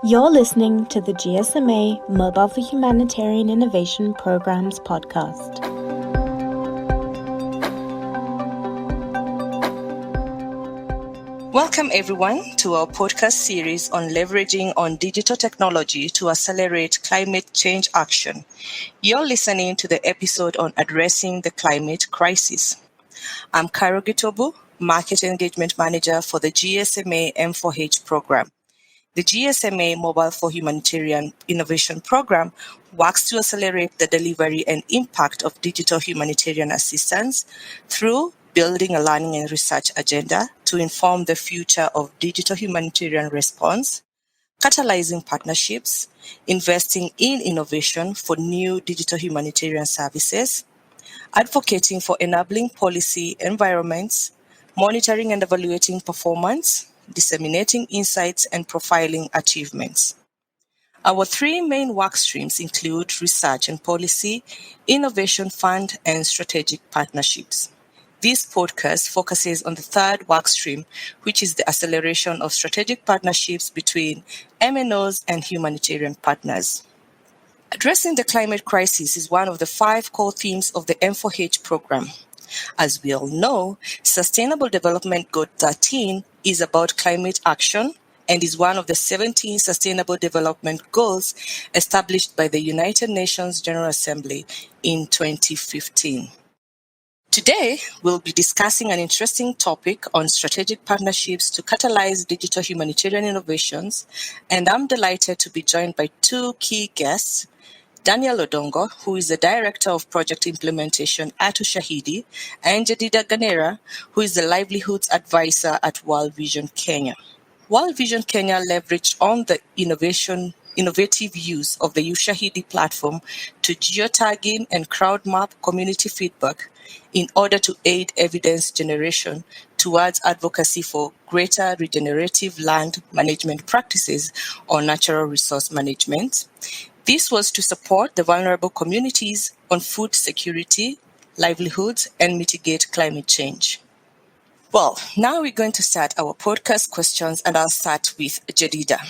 You're listening to the GSMA Mobile for Humanitarian Innovation Programs podcast. Welcome everyone to our podcast series on leveraging on digital technology to accelerate climate change action. You're listening to the episode on addressing the climate crisis. I'm Gitobu, Market Engagement Manager for the GSMA M4H program. The GSMA Mobile for Humanitarian Innovation program works to accelerate the delivery and impact of digital humanitarian assistance through building a learning and research agenda to inform the future of digital humanitarian response, catalyzing partnerships, investing in innovation for new digital humanitarian services, advocating for enabling policy environments, monitoring and evaluating performance, disseminating insights, and profiling achievements. Our three main work streams include research and policy, innovation fund, and strategic partnerships. This podcast focuses on the third work stream, which is the acceleration of strategic partnerships between MNOs and humanitarian partners. Addressing the climate crisis is one of the 5 core themes of the M4H program. As we all know, Sustainable Development Goal 13 is about climate action and is one of the 17 Sustainable Development Goals established by the United Nations General Assembly in 2015. Today, we'll be discussing an interesting topic on strategic partnerships to catalyze digital humanitarian innovations, and I'm delighted to be joined by 2 key guests, Daniel Odongo, who is the Director of Project Implementation at Ushahidi, and Jedidah Ganira, who is the Livelihoods Advisor at World Vision Kenya. World Vision Kenya leveraged on the innovative use of the Ushahidi platform to geotagging and crowd map community feedback in order to aid evidence generation towards advocacy for greater regenerative land management practices or natural resource management. This was to support the vulnerable communities on food security, livelihoods, and mitigate climate change. Well, now we're going to start our podcast questions, and I'll start with Jedidah.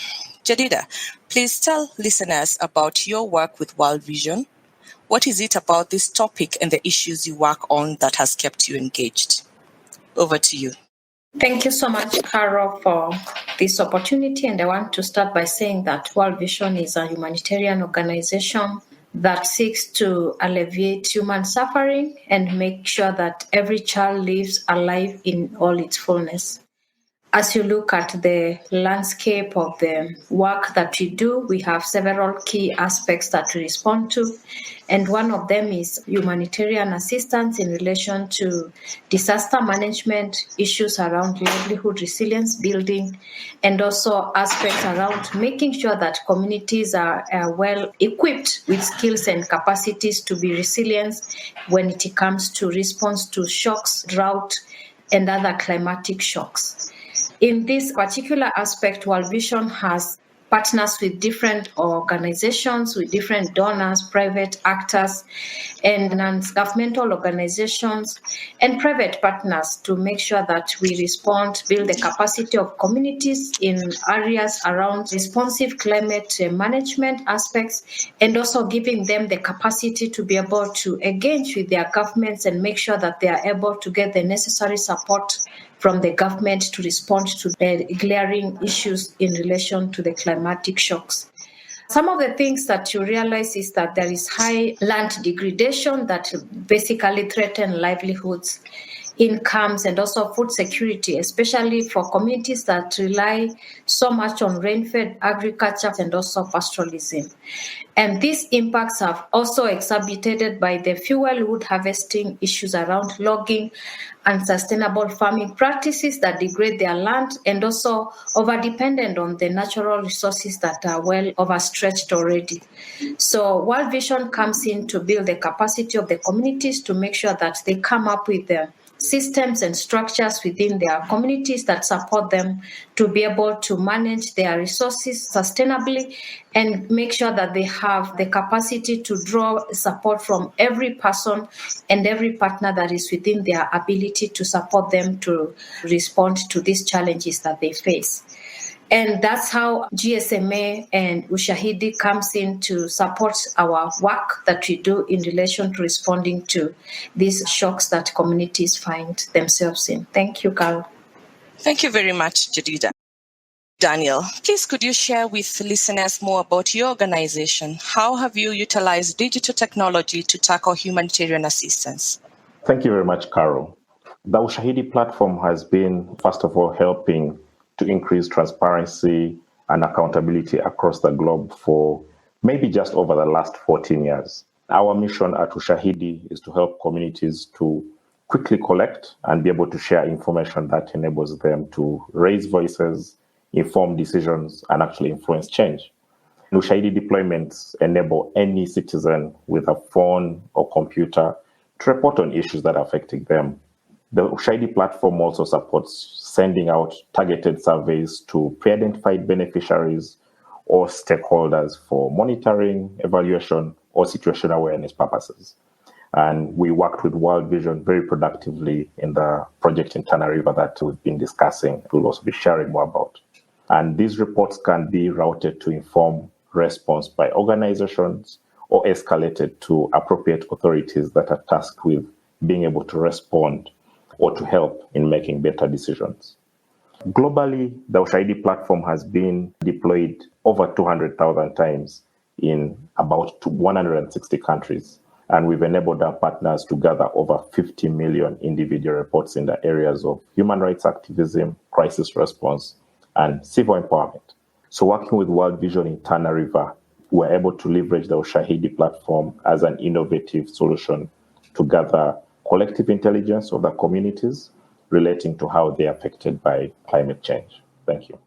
Jedidah, please tell listeners about your work with World Vision. What is it about this topic and the issues you work on that has kept you engaged? Over to you. Thank you so much, Carol, for this opportunity. And I want to start by saying that World Vision is a humanitarian organization that seeks to alleviate human suffering and make sure that every child lives a life in all its fullness. As you look at the landscape of the work that we do, we have several key aspects that we respond to. And one of them is humanitarian assistance in relation to disaster management, issues around livelihood resilience building, and also aspects around making sure that communities are well equipped with skills and capacities to be resilient when it comes to response to shocks, drought, and other climatic shocks. In this particular aspect, World Vision has partners with different organizations, with different donors, private actors, and non-governmental organizations, and private partners to make sure that we respond, build the capacity of communities in areas around responsive climate management aspects, and also giving them the capacity to be able to engage with their governments and make sure that they are able to get the necessary support from the government to respond to the glaring issues in relation to the climatic shocks. Some of the things that you realize is that there is high land degradation that basically threaten livelihoods, incomes, and also food security, especially for communities that rely so much on rain-fed agriculture and also pastoralism. And these impacts are also exacerbated by the fuel wood harvesting issues around logging and sustainable farming practices that degrade their land and also over-dependent on the natural resources that are well overstretched already. So World Vision comes in to build the capacity of the communities to make sure that they come up with the systems and structures within their communities that support them to be able to manage their resources sustainably and make sure that they have the capacity to draw support from every person and every partner that is within their ability to support them to respond to these challenges that they face. And that's how GSMA and Ushahidi comes in to support our work that we do in relation to responding to these shocks that communities find themselves in. Thank you, Carol. Thank you very much, Jedidah. Daniel, please could you share with listeners more about your organization? How have you utilized digital technology to tackle humanitarian assistance? Thank you very much, Carol. The Ushahidi platform has been, first of all, helping to increase transparency and accountability across the globe for maybe just over the last 14 years. Our mission at Ushahidi is to help communities to quickly collect and be able to share information that enables them to raise voices, inform decisions, and actually influence change. Ushahidi deployments enable any citizen with a phone or computer to report on issues that are affecting them. The Ushahidi platform also supports sending out targeted surveys to pre-identified beneficiaries or stakeholders for monitoring, evaluation, or situation awareness purposes. And we worked with World Vision very productively in the project in Tana River that we've been discussing. We'll also be sharing more about. And these reports can be routed to inform response by organizations or escalated to appropriate authorities that are tasked with being able to respond or to help in making better decisions. Globally, the Ushahidi platform has been deployed over 200,000 times in about 160 countries. And we've enabled our partners to gather over 50 million individual reports in the areas of human rights activism, crisis response, and civil empowerment. So working with World Vision in Tana River, we're able to leverage the Ushahidi platform as an innovative solution to gather collective intelligence of the communities relating to how they're affected by climate change. Thank you.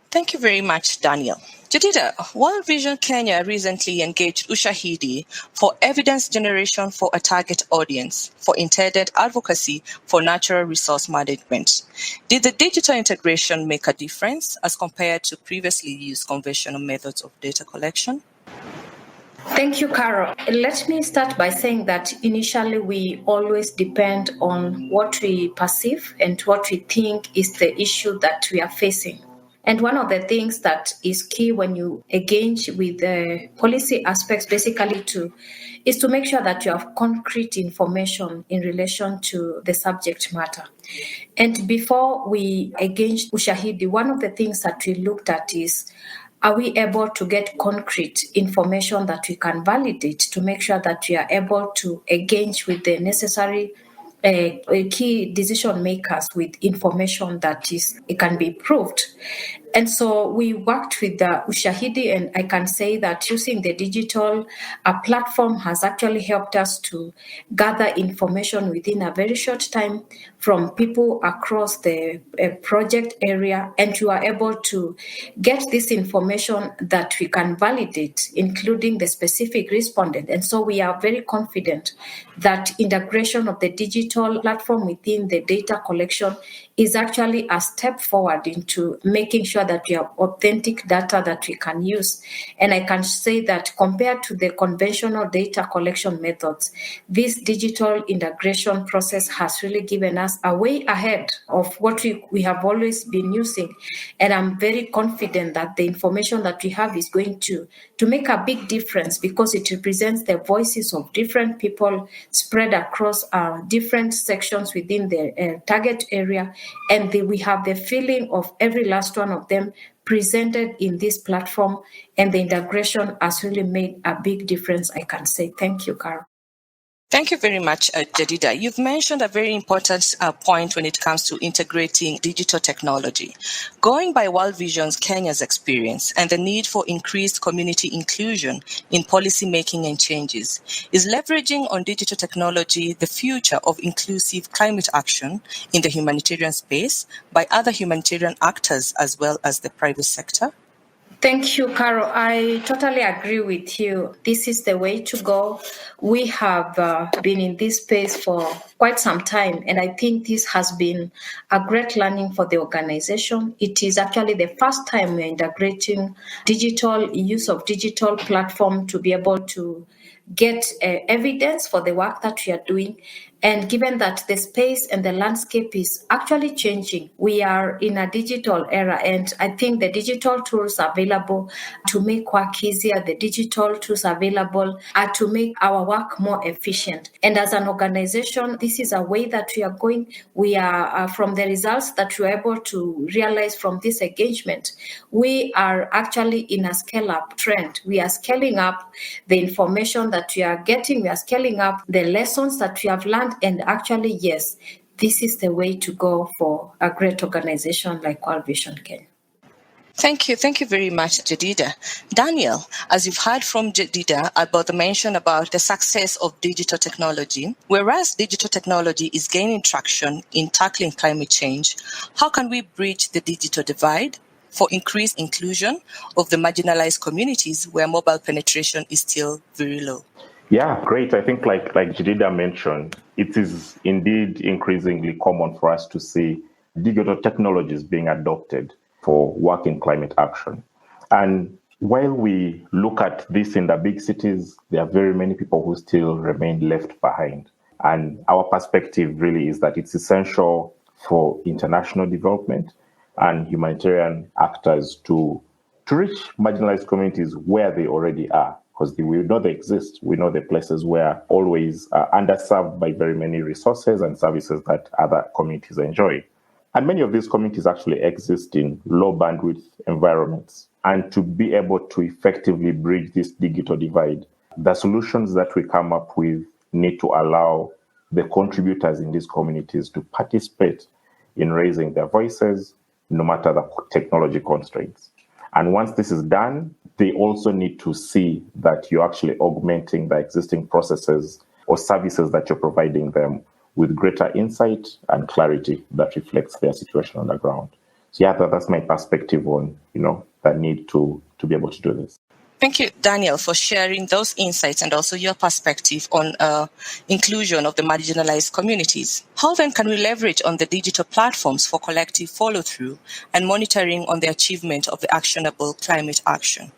Thank you very much, Daniel. Jedidah, World Vision Kenya recently engaged Ushahidi for evidence generation for a target audience for intended advocacy for natural resource management. Did the digital integration make a difference as compared to previously used conventional methods of data collection? Thank you, Carol. Let me start by saying that initially we always depend on what we perceive and what we think is the issue that we are facing. And one of the things that is key when you engage with the policy aspects basically is to make sure that you have concrete information in relation to the subject matter. And before we engaged Ushahidi, one of the things that we looked at is, are we able to get concrete information that we can validate to make sure that we are able to engage with the necessary key decision makers with information that it can be proved? And so we worked with the Ushahidi, and I can say that using the digital platform has actually helped us to gather information within a very short time from people across the project area, and we are able to get this information that we can validate, including the specific respondent. And so we are very confident that integration of the digital platform within the data collection is actually a step forward into making sure that we have authentic data that we can use. And I can say that compared to the conventional data collection methods, this digital integration process has really given us a way ahead of what we have always been using. And I'm very confident that the information that we have is going to make a big difference, because it represents the voices of different people spread across different sections within the target area. And we have the feeling of every last one of them presented in this platform, and the integration has really made a big difference, I can say. Thank you, Carol. Thank you very much, Jedidah. You've mentioned a very important point when it comes to integrating digital technology. Going by World Vision's Kenya's experience and the need for increased community inclusion in policy making and changes, is leveraging on digital technology the future of inclusive climate action in the humanitarian space by other humanitarian actors as well as the private sector? Thank you, Carol. I totally agree with you. This is the way to go. We have been in this space for quite some time, and I think this has been a great learning for the organization. It is actually the first time we're integrating use of digital platform to be able to get evidence for the work that we are doing. And given that the space and the landscape is actually changing, we are in a digital era. And I think the digital tools available to make work easier, the digital tools available are to make our work more efficient. And as an organization, this is a way that we are going. We are, from the results that we're able to realize from this engagement, we are actually in a scale-up trend. We are scaling up the information that we are getting. We are scaling up the lessons that we have learned. And actually, yes, this is the way to go for a great organization like World Vision Kenya. Thank you. Thank you very much, Jedidah. Daniel, as you've heard from Jedidah about the mention about the success of digital technology, whereas digital technology is gaining traction in tackling climate change, how can we bridge the digital divide for increased inclusion of the marginalized communities where mobile penetration is still very low? Yeah, great. I think like Jedidah mentioned, it is indeed increasingly common for us to see digital technologies being adopted for work in climate action. And while we look at this in the big cities, there are very many people who still remain left behind. And our perspective really is that it's essential for international development and humanitarian actors to reach marginalized communities where they already are. Because we know they exist. We know the places where always are underserved by very many resources and services that other communities enjoy. And many of these communities actually exist in low bandwidth environments. And to be able to effectively bridge this digital divide, the solutions that we come up with need to allow the contributors in these communities to participate in raising their voices, no matter the technology constraints. And once this is done, they also need to see that you're actually augmenting the existing processes or services that you're providing them with greater insight and clarity that reflects their situation on the ground. So yeah, that's my perspective on, the need to be able to do this. Thank you, Daniel, for sharing those insights and also your perspective on inclusion of the marginalized communities. How then can we leverage on the digital platforms for collective follow-through and monitoring on the achievement of the actionable climate action?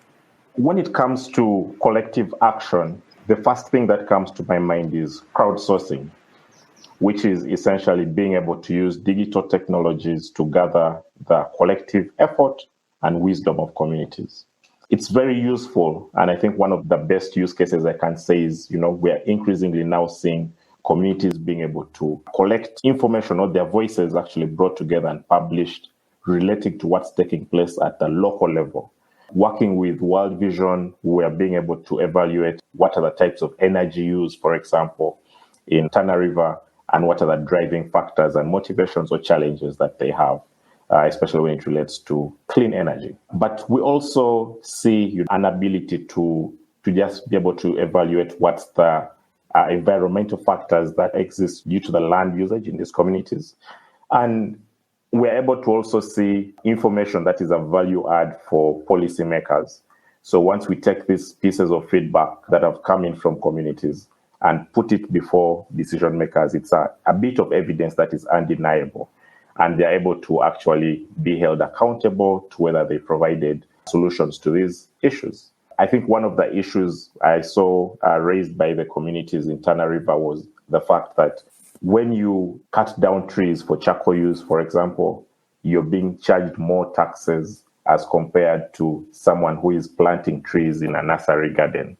When it comes to collective action, the first thing that comes to my mind is crowdsourcing, which is essentially being able to use digital technologies to gather the collective effort and wisdom of communities. It's very useful, and I think one of the best use cases I can say is, we are increasingly now seeing communities being able to collect information or their voices actually brought together and published relating to what's taking place at the local level. Working with World Vision, we are being able to evaluate what are the types of energy used, for example, in Tana River, and what are the driving factors and motivations or challenges that they have, especially when it relates to clean energy. But we also see an ability to just be able to evaluate what's the environmental factors that exist due to the land usage in these communities. And we're able to also see information that is a value add for policymakers. So once we take these pieces of feedback that have come in from communities and put it before decision makers, it's a bit of evidence that is undeniable. And they're able to actually be held accountable to whether they provided solutions to these issues. I think one of the issues I saw raised by the communities in Tana River was the fact that when you cut down trees for charcoal use, for example, you're being charged more taxes as compared to someone who is planting trees in a nursery garden.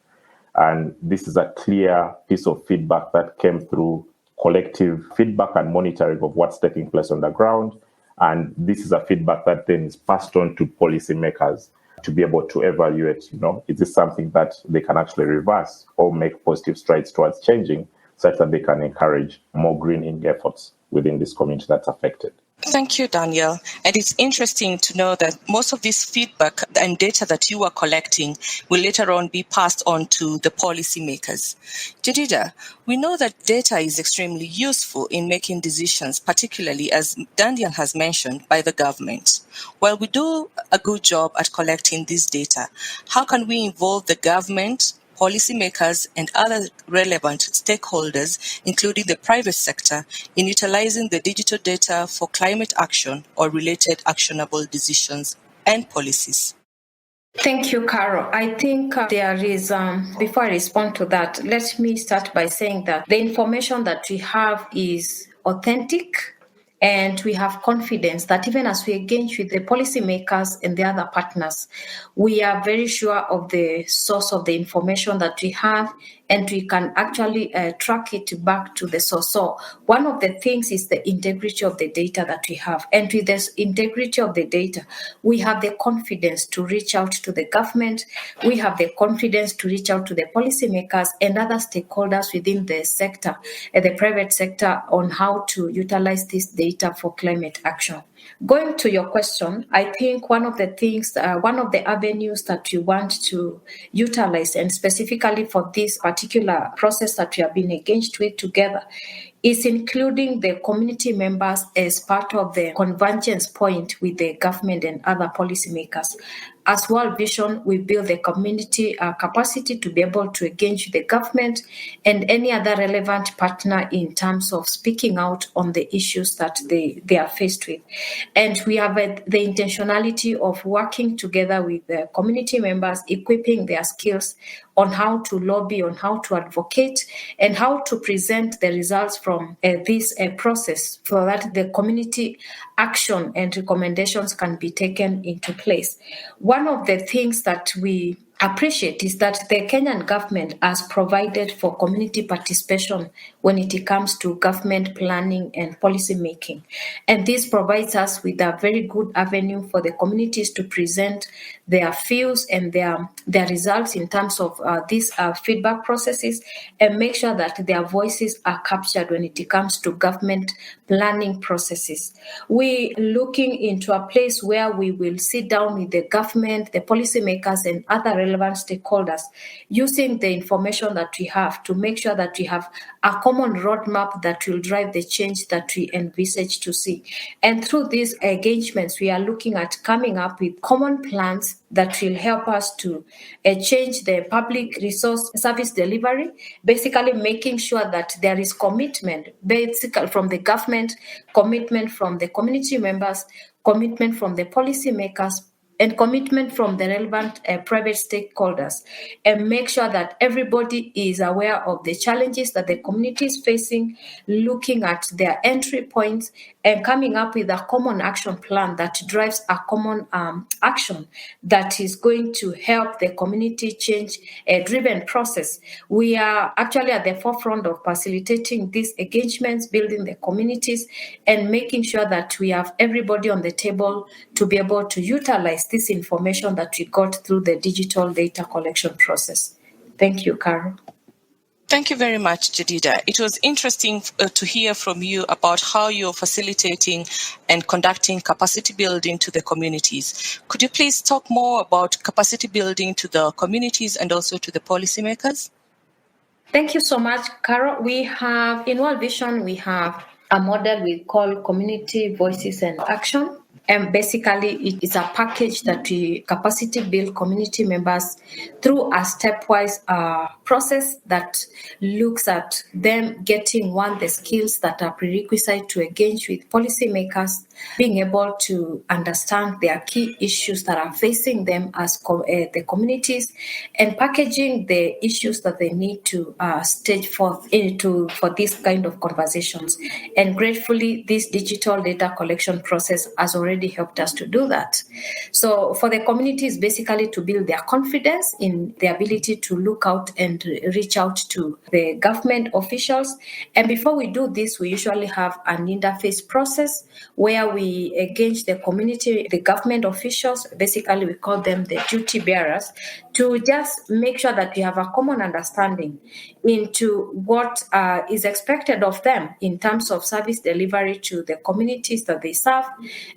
And this is a clear piece of feedback that came through collective feedback and monitoring of what's taking place on the ground. And this is a feedback that then is passed on to policymakers to be able to evaluate, is this something that they can actually reverse or make positive strides towards changing, such that they can encourage more greening efforts within this community that's affected. Thank you, Daniel. And it's interesting to know that most of this feedback and data that you are collecting will later on be passed on to the policymakers. Jedidah, we know that data is extremely useful in making decisions, particularly, as Daniel has mentioned, by the government. While we do a good job at collecting this data, how can we involve the government, policymakers, and other relevant stakeholders, including the private sector, in utilizing the digital data for climate action or related actionable decisions and policies? Thank you, Carol. I think there is, before I respond to that, let me start by saying that the information that we have is authentic, and we have confidence that even as we engage with the policymakers and the other partners, we are very sure of the source of the information that we have, and we can actually track it back to the source. So one of the things is the integrity of the data that we have. And with this integrity of the data, we have the confidence to reach out to the government. We have the confidence to reach out to the policymakers and other stakeholders within the sector, the private sector, on how to utilize this data for climate action. Going to your question, I think one of the things, one of the avenues that we want to utilize, and specifically for this particular process that we have been engaged with together, is including the community members as part of the convergence point with the government and other policymakers. As World Vision, we build the community capacity to be able to engage the government and any other relevant partner in terms of speaking out on the issues that they are faced with. And we have the intentionality of working together with the community members, equipping their skills on how to lobby, on how to advocate, and how to present the results from this process so that the community action and recommendations can be taken into place. One of the things that we appreciate is that the Kenyan government has provided for community participation when it comes to government planning and policy making. And this provides us with a very good avenue for the communities to present their views and their results in terms of these feedback processes, and make sure that their voices are captured when it comes to government planning processes. We looking into a place where we will sit down with the government, the policymakers, and other relevant stakeholders, using the information that we have to make sure that we have a common roadmap that will drive the change that we envisage to see. And through these engagements, we are looking at coming up with common plans that will help us to change the public resource service delivery, basically making sure that there is commitment, basically from the government, commitment from the community members, commitment from the policymakers, and commitment from the relevant private stakeholders, and make sure that everybody is aware of the challenges that the community is facing, looking at their entry points, and coming up with a common action plan that drives a common action that is going to help the community change a driven process. We are actually at the forefront of facilitating these engagements, building the communities, and making sure that we have everybody on the table to be able to utilize this information that we got through the digital data collection process. Thank you, Carol. Thank you very much, Jedidah. It was interesting to hear from you about how you're facilitating and conducting capacity building to the communities. Could you please talk more about capacity building to the communities and also to the policymakers? Thank you so much, Carol. We have, in World Vision, we have a model we call Community Voices and Action. And basically, it is a package that we capacity build community members through a stepwise process that looks at them getting, one, the skills that are prerequisite to engage with policymakers, being able to understand their key issues that are facing them as the communities, and packaging the issues that they need to stage forth for these kind of conversations. And gratefully, this digital data collection process has already helped us to do that. So for the communities, basically to build their confidence in the ability to look out and reach out to the government officials. And before we do this, we usually have an interface process where we engage the community, the government officials, basically we call them the duty bearers, to just make sure that we have a common understanding into what is expected of them in terms of service delivery to the communities that they serve,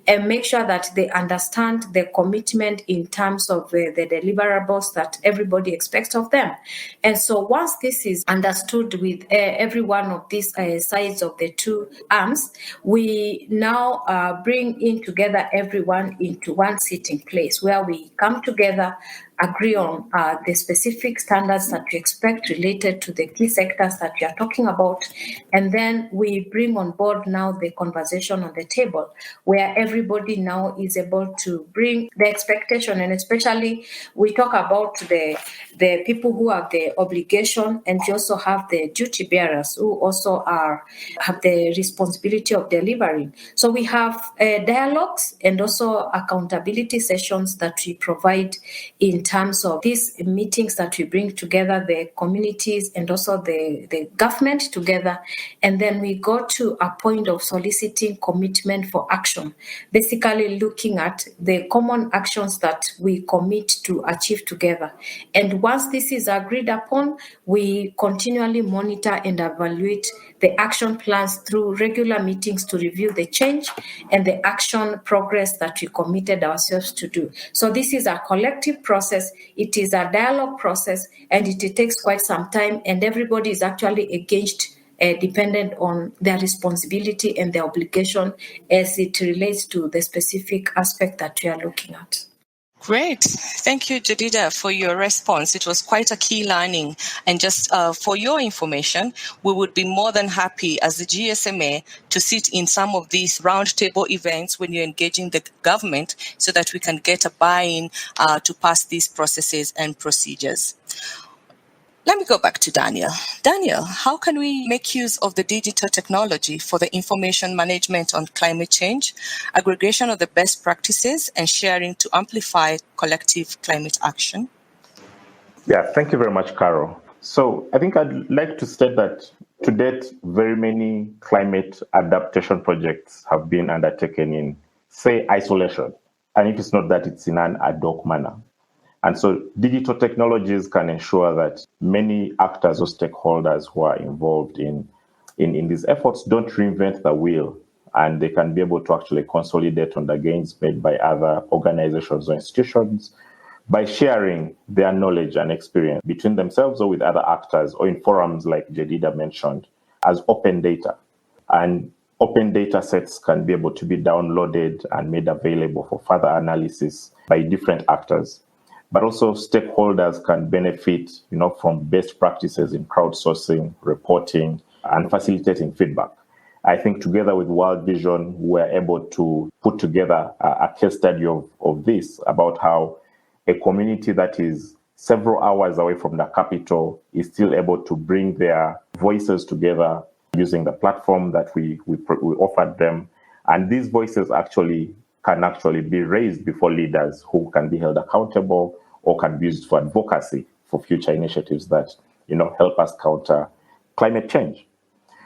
and make sure that they understand the commitment in terms of the deliverables that everybody expects of them. And so once this is understood with every one of these sides of the two arms, we now bring in together everyone into one sitting place where we come together agree on the specific standards that we expect related to the key sectors that we are talking about. And then we bring on board now the conversation on the table where everybody now is able to bring the expectation. And especially we talk about the people who have the obligation, and you also have the duty bearers who also have the responsibility of delivering. So we have dialogues and also accountability sessions that we provide in terms of these meetings that we bring together the communities and also the government together. And then we go to a point of soliciting commitment for action, basically looking at the common actions that we commit to achieve together. And once this is agreed upon, we continually monitor and evaluate the action plans through regular meetings to review the change and the action progress that we committed ourselves to do. So this is a collective process. It is a dialogue process, and it takes quite some time, and everybody is actually engaged dependent on their responsibility and their obligation as it relates to the specific aspect that we are looking at. Great. Thank you, Jedidah, for your response. It was quite a key learning. And just for your information, we would be more than happy as the GSMA to sit in some of these roundtable events when you're engaging the government so that we can get a buy-in to pass these processes and procedures. Let me go back to Daniel. Daniel, how can we make use of the digital technology for the information management on climate change, aggregation of the best practices, and sharing to amplify collective climate action? Yeah, thank you very much, Carol. So I think I'd like to state that to date, very many climate adaptation projects have been undertaken in, say, isolation. And if it's not that, it's in an ad hoc manner. And so digital technologies can ensure that many actors or stakeholders who are involved in these efforts don't reinvent the wheel, and they can be able to actually consolidate on the gains made by other organizations or institutions by sharing their knowledge and experience between themselves or with other actors, or in forums like Jedidah mentioned, as open data. And open data sets can be able to be downloaded and made available for further analysis by different actors. But also stakeholders can benefit, from best practices in crowdsourcing, reporting, and facilitating feedback. I think together with World Vision, we're able to put together a case study of this, about how a community that is several hours away from the capital is still able to bring their voices together using the platform that we offered them. And these voices can actually be raised before leaders who can be held accountable or can be used for advocacy for future initiatives that, help us counter climate change.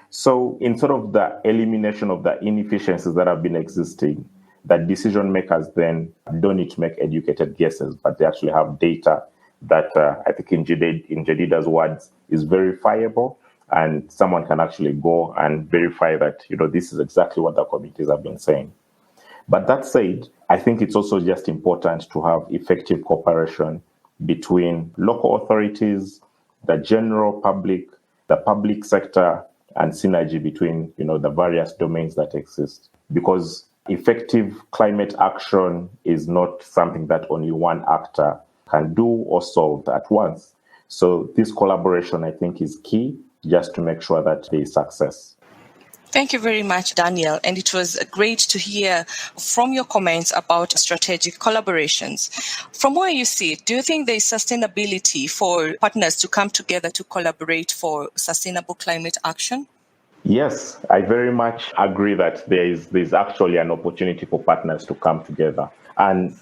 So in sort of the elimination of the inefficiencies that have been existing, that decision makers then don't need to make educated guesses, but they actually have data that I think in Jedidah's words is verifiable, and someone can actually go and verify that, this is exactly what the committees have been saying. But that said, I think it's also just important to have effective cooperation between local authorities, the general public, the public sector, and synergy between, the various domains that exist. Because effective climate action is not something that only one actor can do or solve at once. So this collaboration, I think, is key just to make sure that there is success. Thank you very much, Daniel. And it was great to hear from your comments about strategic collaborations. From where you sit, do you think there is sustainability for partners to come together to collaborate for sustainable climate action? Yes, I very much agree that there's actually an opportunity for partners to come together. And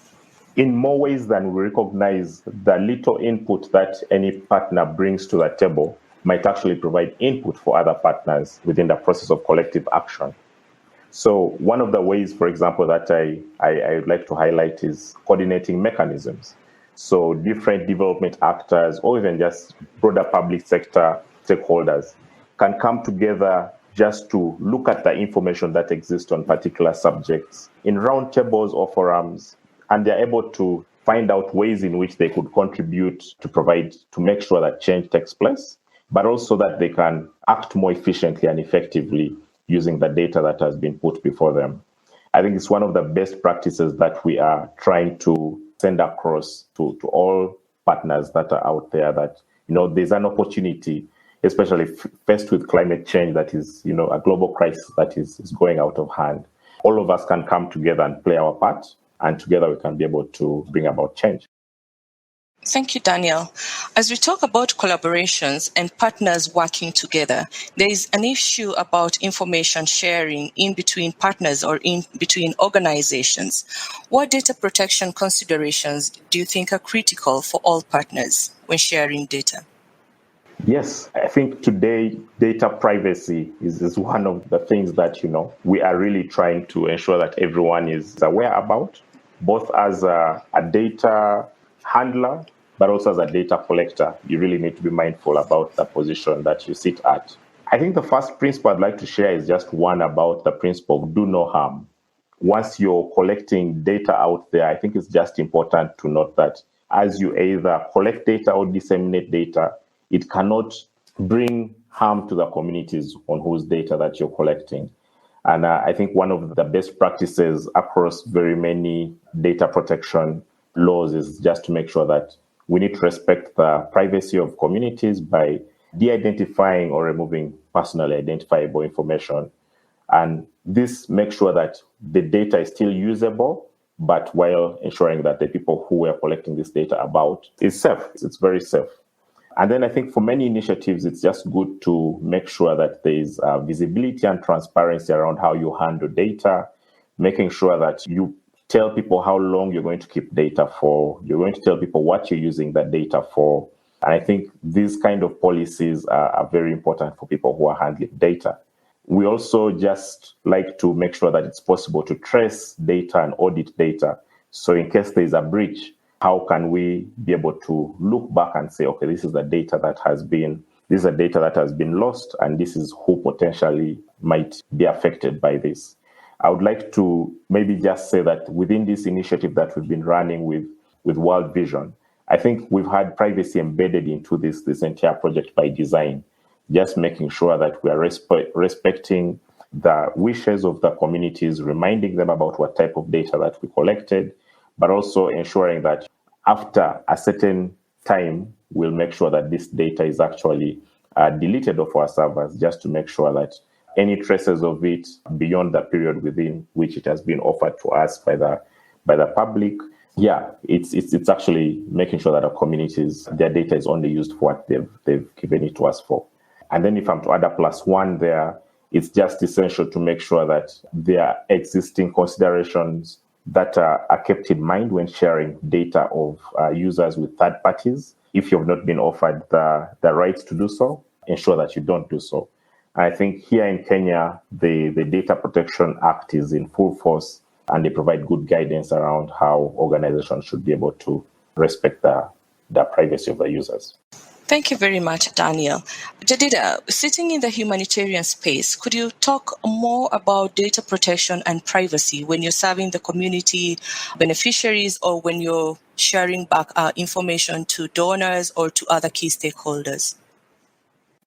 in more ways than we recognize, the little input that any partner brings to the table might actually provide input for other partners within the process of collective action. So one of the ways, for example, that I would like to highlight is coordinating mechanisms. So different development actors, or even just broader public sector stakeholders, can come together just to look at the information that exists on particular subjects in roundtables or forums, and they're able to find out ways in which they could contribute to make sure that change takes place, but also that they can act more efficiently and effectively using the data that has been put before them. I think it's one of the best practices that we are trying to send across to all partners that are out there that, there's an opportunity, especially faced with climate change that is, a global crisis that is going out of hand. All of us can come together and play our part, and together we can be able to bring about change. Thank you, Daniel. As we talk about collaborations and partners working together, there is an issue about information sharing in between partners or in between organizations. What data protection considerations do you think are critical for all partners when sharing data? Yes, I think today data privacy is one of the things that, we are really trying to ensure that everyone is aware about, both as a data handler, but also as a data collector. You really need to be mindful about the position that you sit at. I think the first principle I'd like to share is just one about the principle of do no harm. Once you're collecting data out there, I think it's just important to note that as you either collect data or disseminate data, it cannot bring harm to the communities on whose data that you're collecting. And I think one of the best practices across very many data protection laws is just to make sure that we need to respect the privacy of communities by de-identifying or removing personally identifiable information. And this makes sure that the data is still usable, but while ensuring that the people who are collecting this data about is safe. It's very safe. And then I think for many initiatives, it's just good to make sure that there is visibility and transparency around how you handle data, making sure that you tell people how long you're going to keep data for, you're going to tell people what you're using that data for. And I think these kind of policies are very important for people who are handling data. We also just like to make sure that it's possible to trace data and audit data. So in case there is a breach, how can we be able to look back and say, okay, this is the data that has been lost, and this is who potentially might be affected by this. I would like to maybe just say that within this initiative that we've been running with World Vision, I think we've had privacy embedded into this entire project by design, just making sure that we are respecting the wishes of the communities, reminding them about what type of data that we collected, but also ensuring that after a certain time, we'll make sure that this data is actually deleted off our servers, just to make sure that any traces of it beyond the period within which it has been offered to us by the public, it's actually making sure that our communities, their data is only used for what they've given it to us for. And then if I'm to add a plus one there, it's just essential to make sure that there are existing considerations that are kept in mind when sharing data of users with third parties. If you've not been offered the rights to do so, ensure that you don't do so. I think here in Kenya, the Data Protection Act is in full force, and they provide good guidance around how organizations should be able to respect the privacy of the users. Thank you very much, Daniel. Jedidah, sitting in the humanitarian space, could you talk more about data protection and privacy when you're serving the community beneficiaries or when you're sharing back information to donors or to other key stakeholders?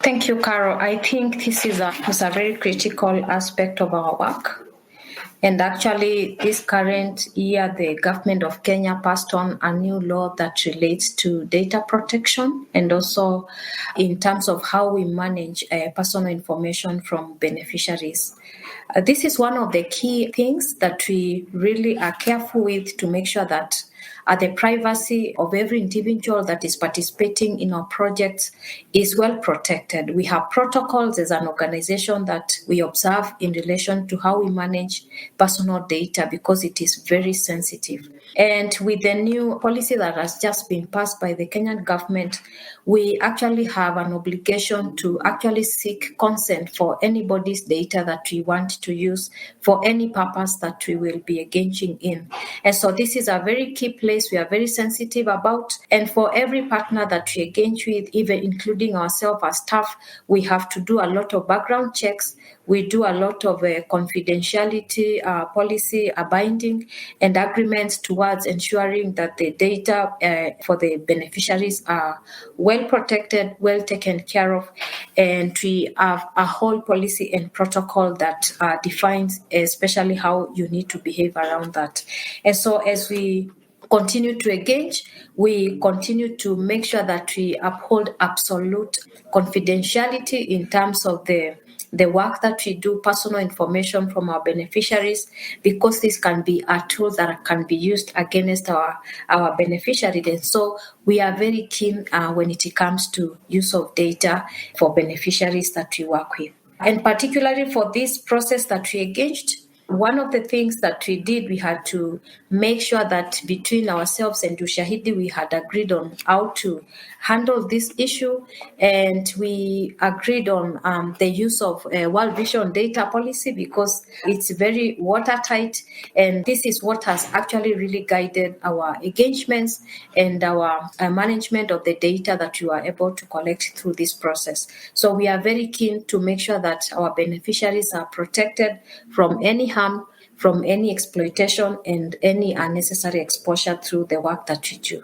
Thank you, Carol. I think this is a very critical aspect of our work. And actually, this current year, the government of Kenya passed on a new law that relates to data protection and also in terms of how we manage personal information from beneficiaries. This is one of the key things that we really are careful with to make sure that the privacy of every individual that is participating in our projects is well protected. We have protocols as an organization that we observe in relation to how we manage personal data because it is very sensitive. And with the new policy that has just been passed by the Kenyan government, we actually have an obligation to actually seek consent for anybody's data that we want to use for any purpose that we will be engaging in. And so this is a very key place we are very sensitive about. And for every partner that we engage with, even including ourselves as staff, we have to do a lot of background checks. We do a lot of confidentiality policy binding and agreements towards ensuring that the data for the beneficiaries are well protected, well taken care of, and we have a whole policy and protocol that defines especially how you need to behave around that. And so as we continue to engage. We continue to make sure that we uphold absolute confidentiality in terms of the work that we do, personal information from our beneficiaries, because this can be a tool that can be used against our beneficiaries. And so we are very keen when it comes to use of data for beneficiaries that we work with. And particularly for this process that we engaged, one of the things that we did, we had to make sure that between ourselves and Ushahidi, we had agreed on how to handle this issue. And we agreed on the use of World Vision data policy, because it's very watertight. And this is what has actually really guided our engagements and our management of the data that you are able to collect through this process. So we are very keen to make sure that our beneficiaries are protected from any harm, from any exploitation, and any unnecessary exposure through the work that we do.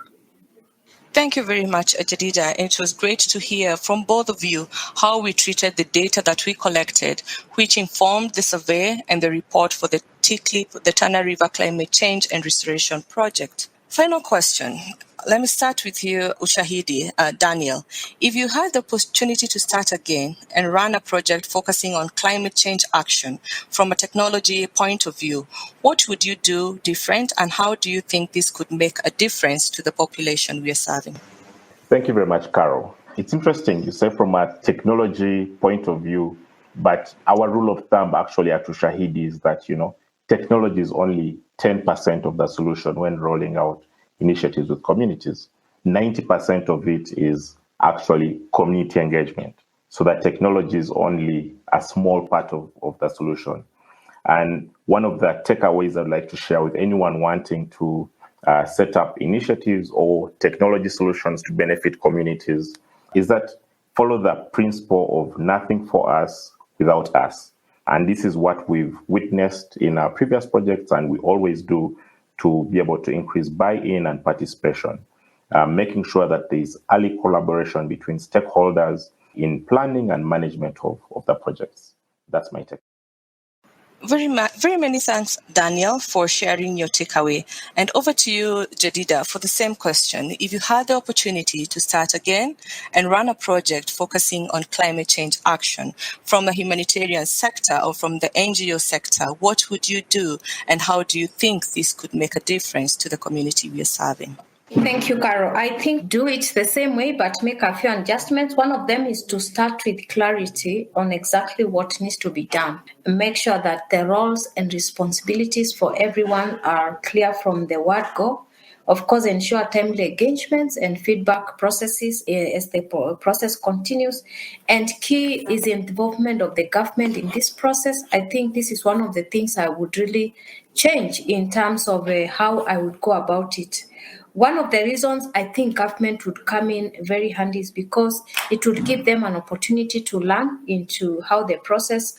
Thank you very much, Jedidah. It was great to hear from both of you how we treated the data that we collected, which informed the survey and the report for the TCLIP, the Tana River Climate Change and Restoration Project. Final question. Let me start with you, Ushahidi, Daniel. If you had the opportunity to start again and run a project focusing on climate change action from a technology point of view, what would you do different, and how do you think this could make a difference to the population we are serving? Thank you very much, Carol. It's interesting you say from a technology point of view, but our rule of thumb actually at Ushahidi is that, technology is only 10% of the solution when rolling out initiatives with communities. 90% of it is actually community engagement. So that technology is only a small part of the solution. And one of the takeaways I'd like to share with anyone wanting to set up initiatives or technology solutions to benefit communities is that follow the principle of nothing for us without us. And this is what we've witnessed in our previous projects, and we always do, to be able to increase buy-in and participation, making sure that there is early collaboration between stakeholders in planning and management of the projects. That's my take. Very many thanks, Daniel, for sharing your takeaway. And over to you, Jedidah, for the same question. If you had the opportunity to start again and run a project focusing on climate change action from the humanitarian sector or from the NGO sector, what would you do, and how do you think this could make a difference to the community we are serving? Thank you, Carol. I think do it the same way, but make a few adjustments. One of them is to start with clarity on exactly what needs to be done. Make sure that the roles and responsibilities for everyone are clear from the word go. Of course, ensure timely engagements and feedback processes as the process continues. And key is involvement of the government in this process. I think this is one of the things I would really change in terms of how I would go about it. One of the reasons I think government would come in very handy is because it would give them an opportunity to learn into how the process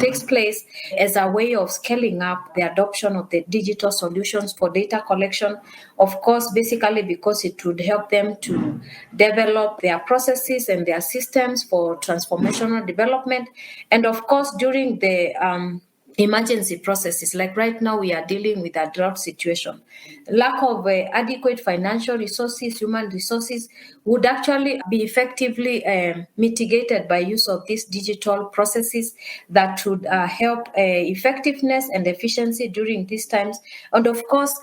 takes place as a way of scaling up the adoption of the digital solutions for data collection. Of course, basically because it would help them to develop their processes and their systems for transformational development. And of course, during the emergency processes, like right now we are dealing with a drought situation. Lack of adequate financial resources, human resources would actually be effectively mitigated by use of these digital processes that would help effectiveness and efficiency during these times. And of course,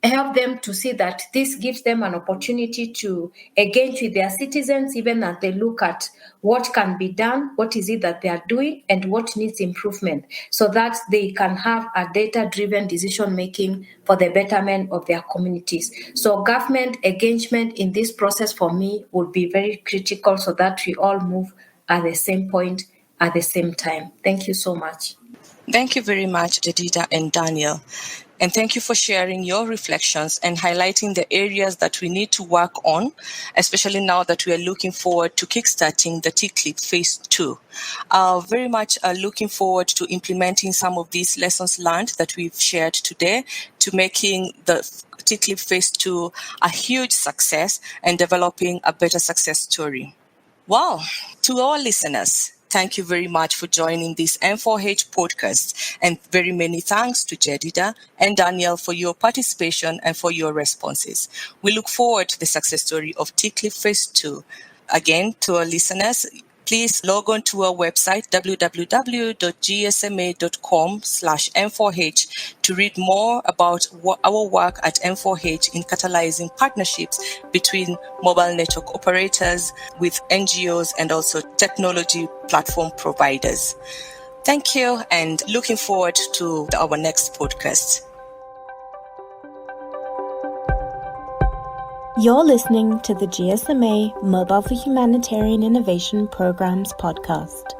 help them to see that this gives them an opportunity to engage with their citizens, even as they look at what can be done, what is it that they are doing, and what needs improvement, so that they can have a data-driven decision-making for the betterment of their communities. So government engagement in this process for me would be very critical, so that we all move at the same point at the same time. Thank you so much. Thank you very much, Jedidah and Daniel. And thank you for sharing your reflections and highlighting the areas that we need to work on, especially now that we are looking forward to kickstarting the TCLIP Phase 2. Very much looking forward to implementing some of these lessons learned that we've shared today, to making the TCLIP Phase 2 a huge success and developing a better success story. Wow, to our listeners, Thank you very much for joining this M4H podcast, and very many thanks to Jedidah and Daniel for your participation and for your responses. We look forward to the success story of TCLIF Phase 2. Again, to our listeners, please log on to our website, www.gsma.com/M4H, to read more about our work at M4H in catalyzing partnerships between mobile network operators with NGOs and also technology platform providers. Thank you, and looking forward to our next podcast. You're listening to the GSMA Mobile for Humanitarian Innovation Programs podcast.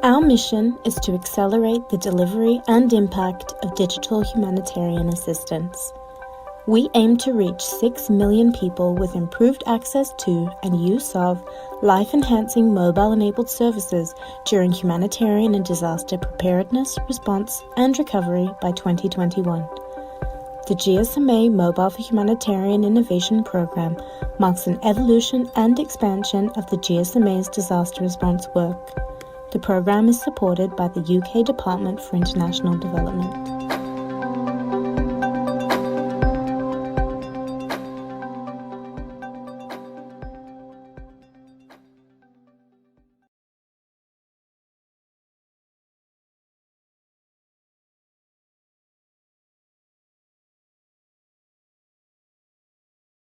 Our mission is to accelerate the delivery and impact of digital humanitarian assistance. We aim to reach 6 million people with improved access to and use of life-enhancing mobile-enabled services during humanitarian and disaster preparedness, response, and recovery by 2021. The GSMA Mobile for Humanitarian Innovation Program marks an evolution and expansion of the GSMA's disaster response work. The program is supported by the UK Department for International Development.